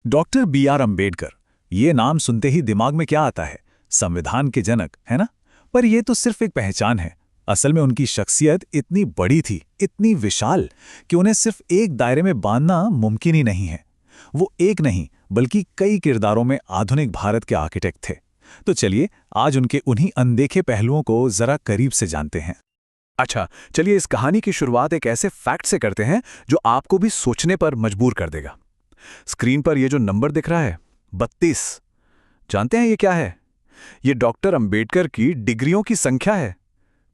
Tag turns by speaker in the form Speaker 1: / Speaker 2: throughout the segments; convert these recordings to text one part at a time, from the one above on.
Speaker 1: Doctor B R. Ambedkar, ये नाम सुनते ही दिमाग में क्या आता है? संविधान के जनक, है ना? पर ये तो सिर्फ एक पहचान है। असल में उनकी शख्सियत इतनी बड़ी थी, इतनी विशाल, कि उन्हें सिर्फ एक दायरे में बांधना मुमकिन ही नहीं है। वो एक नहीं, बल्कि कई किरदारों में आधुनिक भारत के आर्किटेक्ट थे। तो चलिए, आज उनके उन्हीं अनदेखे पहलुओं को जरा करीब से जानते हैं।
Speaker 2: अच्छा, चलिए इस कहानी की शुरुआत एक ऐसे फैक्ट से करते हैं जो आपको भी सोचने पर मजबूर कर देगा। स्क्रीन पर ये जो नंबर दिख रहा है, 32, जानते हैं ये क्या है? ये डॉक्टर अंबेडकर की डिग्रियों की संख्या है।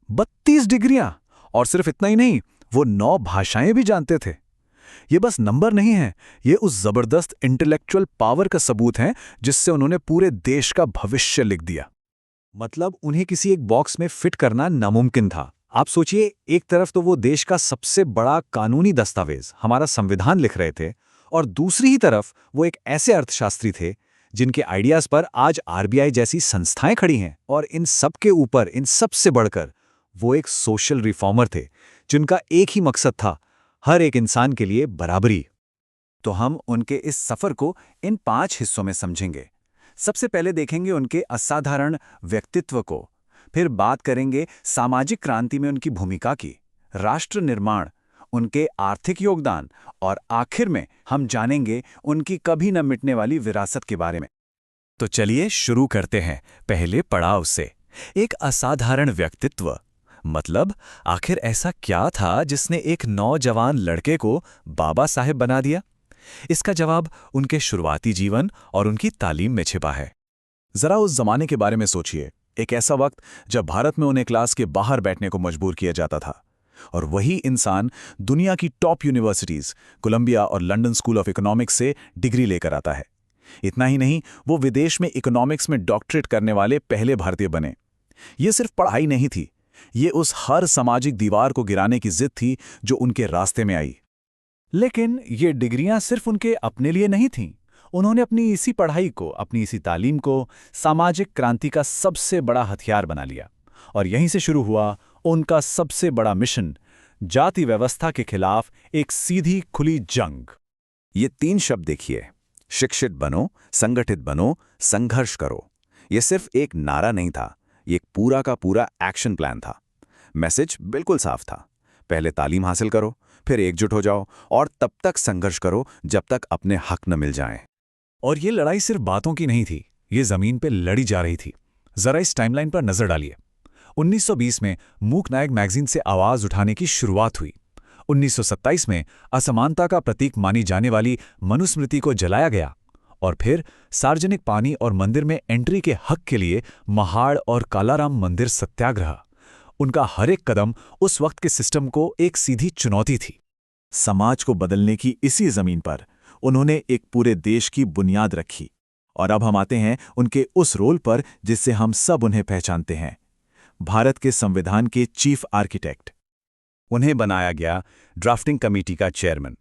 Speaker 2: 32 डिग्रियां! और सिर्फ इतना ही नहीं, वो 9 भाषाएं भी जानते थे। ये बस नंबर नहीं है, ये उस जबरदस्त इंटेलेक्चुअल पावर का सबूत है जिससे उन्होंने पूरे देश का भविष्य लिख दिया।
Speaker 1: मतलब उन्हें किसी एक बॉक्स में फिट करना नामुमकिन था। आप सोचिए, एक तरफ तो वो देश का सबसे बड़ा कानूनी दस्तावेज, हमारा संविधान लिख रहे थे, और दूसरी ही तरफ वो एक ऐसे अर्थशास्त्री थे जिनके आइडियाज पर आज आरबीआई जैसी संस्थाएं खड़ी हैं। और इन सब के ऊपर, इन सब से बढ़कर, वो एक सोशल रिफॉर्मर थे जिनका एक ही मकसद था, हर एक इंसान के लिए बराबरी। तो हम उनके इस सफर को इन 5 हिस्सों में समझेंगे। सबसे पहले देखेंगे उनके असाधारण व्यक्तित्व को, फिर बात करेंगे सामाजिक क्रांति में उनकी भूमिका की, राष्ट्र निर्माण, उनके आर्थिक योगदान, और आखिर में हम जानेंगे उनकी कभी न मिटने वाली विरासत के बारे में। तो चलिए शुरू करते हैं पहले पड़ाव से। एक असाधारण व्यक्तित्व मतलब आखिर ऐसा क्या था जिसने एक नौजवान लड़के को बाबा साहेब बना दिया? इसका जवाब उनके शुरुआती जीवन और उनकी तालीम में छिपा है। जरा उस जमाने के बारे में सोचिए, एक ऐसा वक्त जब भारत में उन्हें क्लास के बाहर बैठने को मजबूर किया जाता था, और वही इंसान दुनिया की टॉप यूनिवर्सिटीज, कोलंबिया और लंदन स्कूल ऑफ इकोनॉमिक्स से डिग्री लेकर आता है। इतना ही नहीं, वो विदेश में इकोनॉमिक्स में डॉक्टरेट करने वाले पहले भारतीय बने। ये सिर्फ पढ़ाई नहीं थी, ये उस हर सामाजिक दीवार को गिराने की जिद थी जो उनके रास्ते में आई। लेकिन ये डिग्रियां सिर्फ उनके अपने लिए नहीं थीं। उन्होंने अपनी इसी पढ़ाई को, अपनी इसी तालीम को सामाजिक क्रांति का सबसे बड़ा हथियार बना लिया। और यहीं से शुरू हुआ उनका सबसे बड़ा मिशन, जाति व्यवस्था के खिलाफ एक सीधी खुली जंग।
Speaker 2: ये 3 शब्द देखिए, शिक्षित बनो, संगठित बनो, संघर्ष करो। ये सिर्फ एक नारा नहीं था, ये एक पूरा का पूरा एक्शन प्लान था। मैसेज बिल्कुल साफ था, पहले तालीम हासिल करो, फिर एकजुट हो जाओ, और तब तक संघर्ष करो जब तक अपने हक न मिल जाएं।
Speaker 1: और ये लड़ाई सिर्फ बातों की नहीं थी, ये जमीन पे लड़ी जा रही थी। जरा इस टाइमलाइन पर नजर डालिए। 1920 में मूक नायक मैगजीन से आवाज उठाने की शुरुआत हुई। 1927 में असमानता का प्रतीक मानी जाने वाली मनुस्मृति को जलाया गया। और फिर सार्वजनिक पानी और मंदिर में एंट्री के हक के लिए महाड़ और कालाराम मंदिर सत्याग्रह। उनका हर एक कदम उस वक्त के सिस्टम को एक सीधी चुनौती थी। समाज को बदलने की इसी जमीन पर उन्होंने एक पूरे देश की बुनियाद रखी। और अब हम आते हैं उनके उस रोल पर जिससे हम सब उन्हें पहचानते हैं, भारत के संविधान के चीफ आर्किटेक्ट। उन्हें बनाया गया ड्राफ्टिंग कमेटी का चेयरमैन।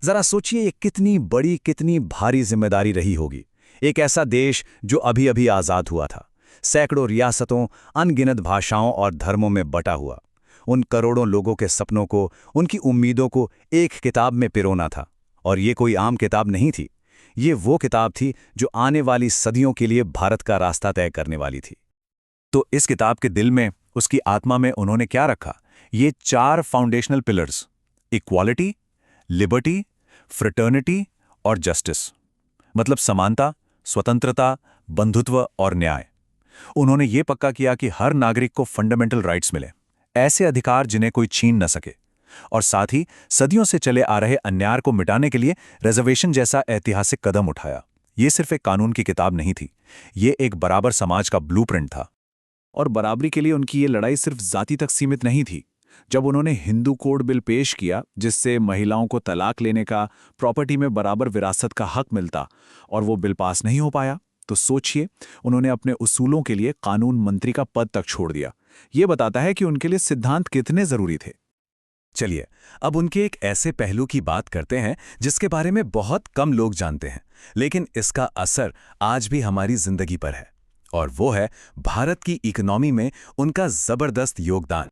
Speaker 1: जरा सोचिए, ये कितनी बड़ी, कितनी भारी जिम्मेदारी रही होगी। एक ऐसा देश जो अभी अभी आज़ाद हुआ था, सैकड़ों रियासतों, अनगिनत भाषाओं और धर्मों में बटा हुआ। उन करोड़ों लोगों के सपनों को, उनकी उम्मीदों को एक किताब में पिरोना था। और ये कोई आम किताब नहीं थी, ये वो किताब थी जो आने वाली सदियों के लिए भारत का रास्ता तय करने वाली थी। तो इस किताब के दिल में, उसकी आत्मा में उन्होंने क्या रखा? ये 4 foundational pillars, equality, liberty, fraternity और जस्टिस। मतलब समानता, स्वतंत्रता, बंधुत्व और न्याय। उन्होंने ये पक्का किया कि हर नागरिक को फंडामेंटल राइट्स मिले, ऐसे अधिकार जिन्हें कोई छीन न सके। और साथ ही सदियों से चले आ रहे अन्याय को मिटाने के लिए रिजर्वेशन जैसा ऐतिहासिक कदम उठाया। ये सिर्फ एक कानून की किताब नहीं थी, ये एक बराबर समाज का ब्लूप्रिंट था। और बराबरी के लिए उनकी ये लड़ाई सिर्फ जाति तक सीमित नहीं थी। जब उन्होंने हिंदू कोड बिल पेश किया, जिससे महिलाओं को तलाक लेने का, प्रॉपर्टी में बराबर विरासत का हक मिलता, और वो बिल पास नहीं हो पाया, तो सोचिए, उन्होंने अपने उसूलों के लिए कानून मंत्री का पद तक छोड़ दिया। ये बताता है कि उनके लिए सिद्धांत कितने जरूरी थे। चलिए, अब उनके एक ऐसे पहलू की बात करते हैं जिसके बारे में बहुत कम लोग जानते हैं, लेकिन इसका असर आज भी हमारी जिंदगी पर है। और वो है भारत की इकोनॉमी में उनका जबरदस्त योगदान।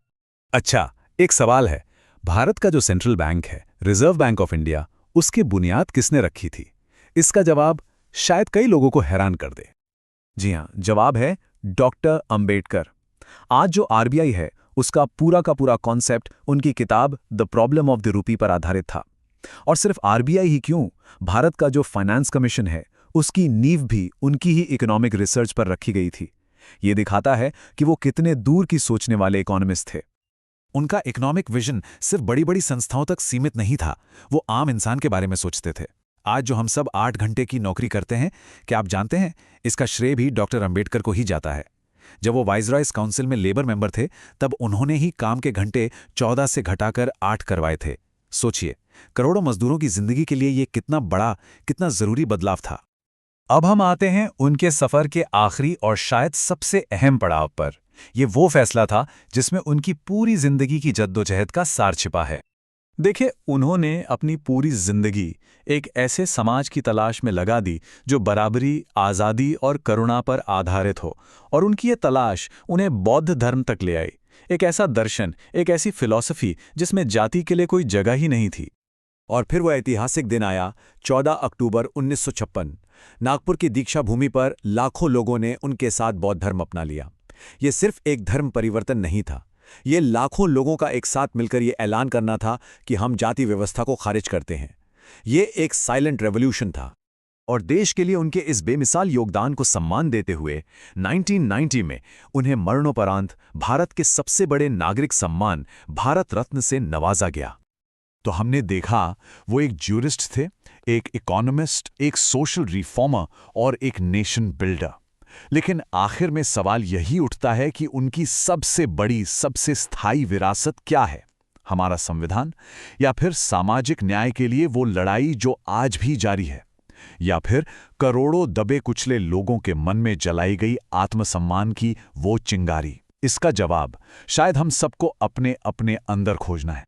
Speaker 1: अच्छा, एक सवाल है, भारत का जो सेंट्रल बैंक है, रिजर्व बैंक ऑफ इंडिया, उसकी बुनियाद किसने रखी थी?
Speaker 2: इसका जवाब शायद कई लोगों को हैरान कर दे। जी हाँ, जवाब है डॉक्टर अंबेडकर। आज जो आरबीआई है उसका पूरा का पूरा कॉन्सेप्ट उनकी किताब the problem of the rupee पर आधारित था। और सिर्फ आरबीआई ही क्यों, भारत का जो फाइनेंस कमीशन है उसकी नींव भी उनकी ही इकोनॉमिक रिसर्च पर रखी गई थी। ये दिखाता है कि वो कितने दूर की सोचने वाले इकोनॉमिस्ट थे।
Speaker 1: उनका इकोनॉमिक विजन सिर्फ बड़ी बड़ी संस्थाओं तक सीमित नहीं था, वो आम इंसान के बारे में सोचते थे। आज जो हम सब 8 घंटे की नौकरी करते हैं, क्या आप जानते हैं इसका श्रेय भी डॉक्टर अंबेडकर को ही जाता है। जब वो वाइसरॉयज काउंसिल में लेबर मेंबर थे तब उन्होंने ही काम के घंटे 14 से घटाकर 8 करवाए थे। सोचिए, करोड़ों मजदूरों की जिंदगी के लिए ये कितना बड़ा, कितना जरूरी बदलाव था।
Speaker 2: अब हम आते हैं उनके सफर के आखिरी और शायद सबसे अहम पड़ाव पर। ये वो फैसला था जिसमें उनकी पूरी जिंदगी की जद्दोजहद का सार छिपा है। देखिए, उन्होंने अपनी पूरी जिंदगी एक ऐसे समाज की तलाश में लगा दी जो बराबरी, आज़ादी और करुणा पर आधारित हो, और उनकी ये तलाश उन्हें बौद्ध धर्म तक ले आई। एक ऐसा दर्शन, एक ऐसी फिलॉसफी जिसमें जाति के लिए कोई जगह ही नहीं थी।
Speaker 1: और फिर वो ऐतिहासिक दिन आया, 14 अक्टूबर 1956। नागपुर की दीक्षा भूमि पर लाखों लोगों ने उनके साथ बौद्ध धर्म अपना लिया। ये सिर्फ एक धर्म परिवर्तन नहीं था, ये लाखों लोगों का एक साथ मिलकर ये ऐलान करना था कि हम जाति व्यवस्था को खारिज करते हैं। ये एक साइलेंट रेवोल्यूशन था।
Speaker 2: और देश के लिए उनके इस बेमिसाल योगदान को सम्मान देते हुए 1990 में उन्हें मरणोपरांत भारत के सबसे बड़े नागरिक सम्मान भारत रत्न से नवाजा गया।
Speaker 1: तो हमने देखा, वो एक ज्यूरिस्ट थे, एक इकोनॉमिस्ट, एक सोशल रिफॉर्मर और एक नेशन बिल्डर। लेकिन आखिर में सवाल यही उठता है कि उनकी सबसे बड़ी, सबसे स्थायी विरासत क्या है? हमारा संविधान, या फिर सामाजिक न्याय के लिए वो लड़ाई जो आज भी जारी है, या फिर करोड़ों दबे कुचले लोगों के मन में जलाई गई आत्मसम्मान की वो चिंगारी? इसका जवाब शायद हम सबको अपने अपने अंदर खोजना है।